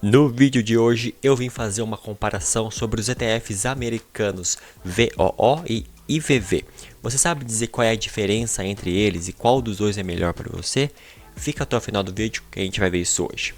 No vídeo de hoje eu vim fazer uma comparação sobre os ETFs americanos VOO e IVV. Você sabe dizer qual é a diferença entre eles e qual dos dois é melhor para você? Fica até o final do vídeo que a gente vai ver isso hoje.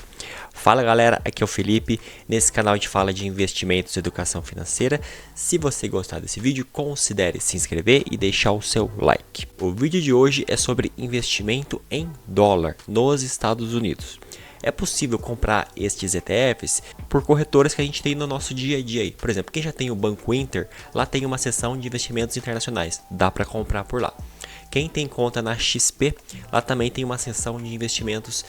Fala galera, aqui é o Felipe. Nesse canal a gente fala de investimentos e educação financeira. Se você gostar desse vídeo, considere se inscrever e deixar o seu like. O vídeo de hoje é sobre investimento em dólar nos Estados Unidos. É possível comprar estes ETFs por corretoras que a gente tem no nosso dia a dia aí. Por exemplo, quem já tem o Banco Inter, lá tem uma seção de investimentos internacionais, dá para comprar por lá. Quem tem conta na XP, lá também tem uma seção de investimentos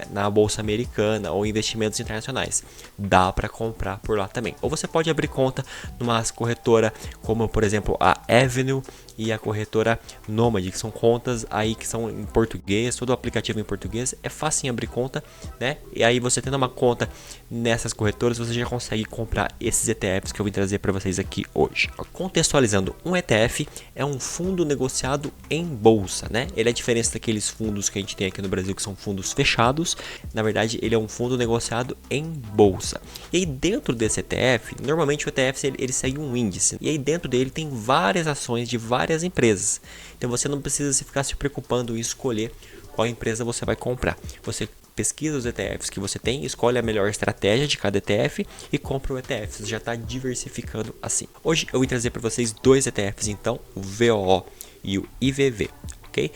na Bolsa Americana ou investimentos internacionais. Dá para comprar por lá também. Ou você pode abrir conta numa corretora como, por exemplo, a Avenue e a corretora Nomad, que são contas aí que são em português, todo o aplicativo em português. É fácil abrir conta, né? E aí você tendo uma conta nessas corretoras, você já consegue comprar esses ETFs que eu vim trazer para vocês aqui hoje. Contextualizando, um ETF é um fundo negociado em bolsa, né? Ele é a diferença daqueles fundos que a gente tem aqui no Brasil, que são fundos fechados. Na verdade, ele é um fundo negociado em bolsa. E aí dentro desse ETF, normalmente o ETF ele segue um índice. E aí dentro dele tem várias ações de várias empresas. Então você não precisa ficar se preocupando em escolher qual empresa você vai comprar. Você pesquisa os ETFs que você tem, escolhe a melhor estratégia de cada ETF e compra o ETF. Você já está diversificando assim. Hoje eu vim trazer para vocês dois ETFs, então, o VOO e o IVV. Okay?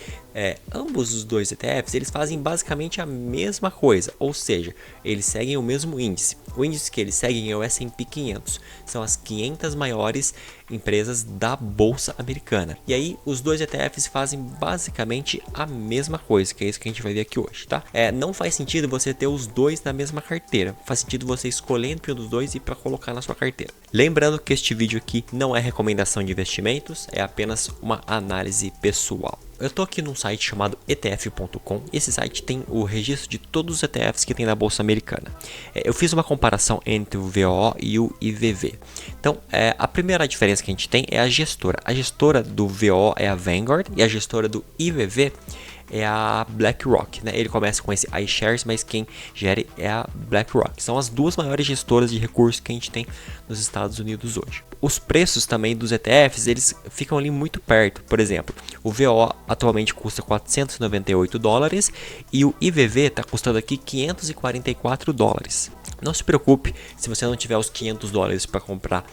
Ambos os dois ETFs eles fazem basicamente a mesma coisa, ou seja, eles seguem o mesmo índice. O índice que eles seguem é o S&P 500, são as 500 maiores empresas da Bolsa Americana. E aí os dois ETFs fazem basicamente a mesma coisa, que é isso que a gente vai ver aqui hoje, tá? Não faz sentido você ter os dois na mesma carteira, faz sentido você escolher entre um dos dois e para colocar na sua carteira. Lembrando que este vídeo aqui não é recomendação de investimentos, é apenas uma análise pessoal. Eu estou aqui num site chamado ETF.com. Esse site tem o registro de todos os ETFs que tem na Bolsa Americana. Eu fiz uma comparação entre o VOO e o IVV. Então, a primeira diferença que a gente tem é a gestora. A gestora do VOO é a Vanguard e a gestora do IVV é a BlackRock, né? Ele começa com esse iShares, mas quem gere é a BlackRock. São as duas maiores gestoras de recursos que a gente tem nos Estados Unidos hoje. Os preços também dos ETFs, eles ficam ali muito perto. Por exemplo, o VO atualmente custa 498 dólares e o IVV está custando aqui 544 dólares. Não se preocupe se você não tiver os 500 dólares para comprar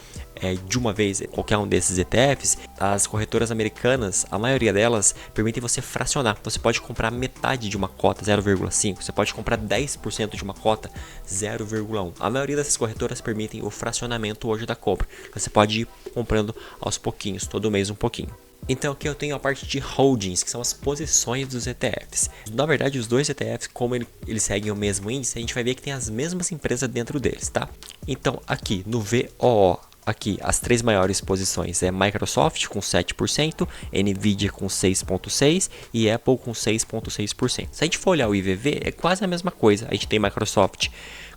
de uma vez qualquer um desses ETFs. As corretoras americanas, a maioria delas permitem você fracionar. Você pode comprar metade de uma cota 0,5, você pode comprar 10% de uma cota 0,1. A maioria dessas corretoras permitem o fracionamento hoje da compra. Você pode ir comprando aos pouquinhos, todo mês um pouquinho. Então aqui eu tenho a parte de holdings, que são as posições dos ETFs. Na verdade, os dois ETFs, como eles seguem o mesmo índice, a gente vai ver que tem as mesmas empresas dentro deles, tá? Então aqui no VOO, aqui as três maiores posições é Microsoft com 7%, Nvidia com 6,6% e Apple com 6,6%. Se a gente for olhar o IVV, é quase a mesma coisa. A gente tem Microsoft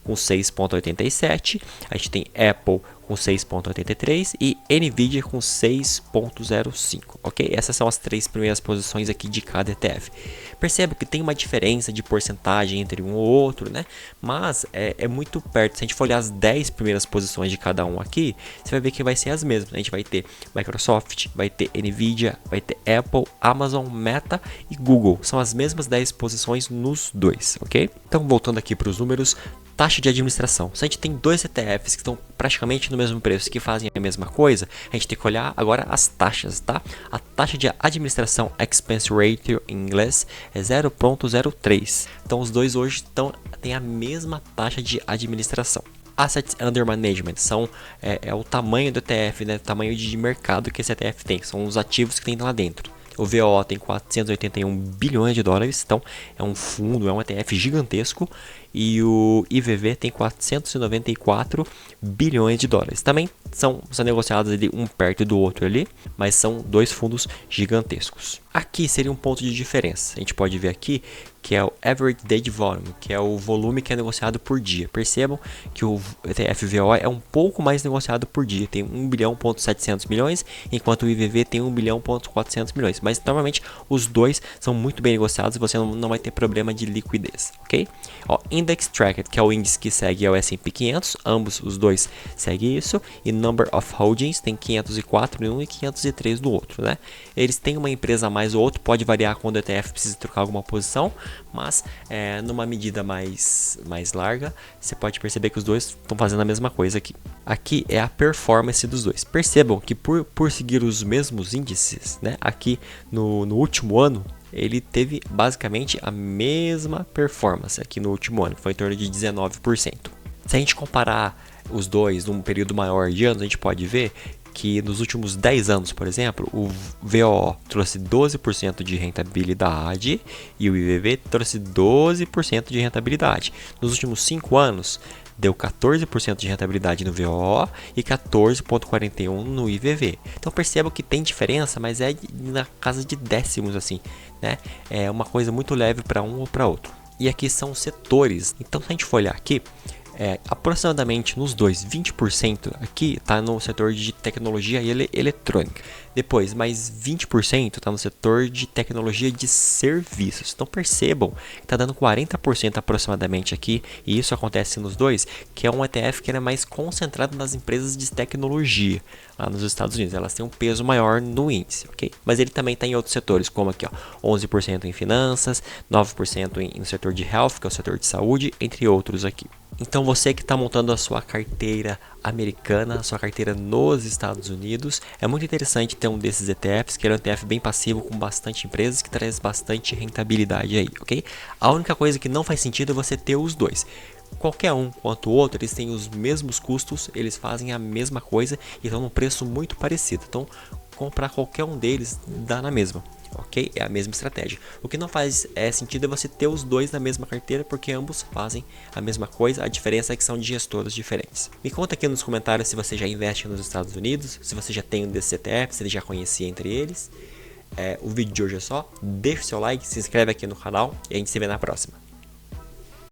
com 6,87%, a gente tem Apple com 6,83% e Nvidia com 6,05%, ok? Essas são as três primeiras posições aqui de cada ETF. Percebe que tem uma diferença de porcentagem entre um ou outro, né? Mas é muito perto. Se a gente for olhar as 10 primeiras posições de cada um aqui, você vai ver que vai ser as mesmas. A gente vai ter Microsoft, vai ter Nvidia, vai ter Apple, Amazon, Meta e Google. São as mesmas 10 posições nos dois, ok? Então, voltando aqui para os números, taxa de administração. Se a gente tem dois ETFs que estão praticamente no mesmo preço, que fazem a mesma coisa, a gente tem que olhar agora as taxas, tá? A taxa de administração expense ratio em inglês é 0,03. Então os dois hoje têm a mesma taxa de administração. Assets under management são o tamanho do ETF, né? O tamanho de mercado que esse ETF tem, são os ativos que tem lá dentro. O VOO tem 481 bilhões de dólares, então é um fundo, é um ETF gigantesco. E o IVV tem 494 bilhões de dólares. Também são negociados ali um perto do outro ali, mas são dois fundos gigantescos. Aqui seria um ponto de diferença. A gente pode ver aqui que é o Average Daily Volume, que é o volume que é negociado por dia. Percebam que o ETF VOO é um pouco mais negociado por dia, tem 1,7 bilhões, enquanto o IVV tem 1,4 bilhões. Mas normalmente os dois são muito bem negociados e você não vai ter problema de liquidez, ok? Ó, em Index Tracked, que é o índice que segue é o S&P 500, ambos os dois seguem isso, e Number of Holdings tem 504 em um e 503 no outro, né? Eles têm uma empresa a mais ou outro, pode variar quando o ETF precisa trocar alguma posição, mas numa medida mais larga, você pode perceber que os dois estão fazendo a mesma coisa aqui. Aqui é a performance dos dois. Percebam que por seguir os mesmos índices, né, aqui no último ano, ele teve basicamente a mesma performance aqui no último ano, que foi em torno de 19%. Se a gente comparar os dois num período maior de anos, a gente pode ver que nos últimos 10 anos, por exemplo, o VOO trouxe 12% de rentabilidade e o IVV trouxe 12% de rentabilidade. Nos últimos 5 anos, deu 14% de rentabilidade no VOO e 14,41% no IVV. Então perceba que tem diferença, mas é na casa de décimos assim, né? É uma coisa muito leve para um ou para outro. E aqui são os setores. Então se a gente for olhar aqui, aproximadamente nos dois, 20% aqui está no setor de tecnologia e eletrônica. Depois, mais 20% está no setor de tecnologia de serviços. Então percebam que está dando 40% aproximadamente aqui, e isso acontece nos dois, que é um ETF que é mais concentrado nas empresas de tecnologia lá nos Estados Unidos. Elas têm um peso maior no índice, ok? Mas ele também está em outros setores, como aqui, ó, 11% em finanças, 9% no setor de health, que é o setor de saúde, entre outros aqui. Então você que está montando a sua carteira americana, a sua carteira nos Estados Unidos, é muito interessante ter um desses ETFs, que é um ETF bem passivo com bastante empresas, que traz bastante rentabilidade aí, ok? A única coisa que não faz sentido é você ter os dois. Qualquer um quanto o outro, eles têm os mesmos custos, eles fazem a mesma coisa e estão num preço muito parecido. Então, comprar qualquer um deles dá na mesma. Ok? É a mesma estratégia. O que não faz sentido é você ter os dois na mesma carteira, porque ambos fazem a mesma coisa, a diferença é que são de gestoras diferentes. Me conta aqui nos comentários se você já investe nos Estados Unidos, se você já tem um desses ETFs, se ele já conhecia entre eles. O vídeo de hoje é só, deixa o seu like, se inscreve aqui no canal e a gente se vê na próxima.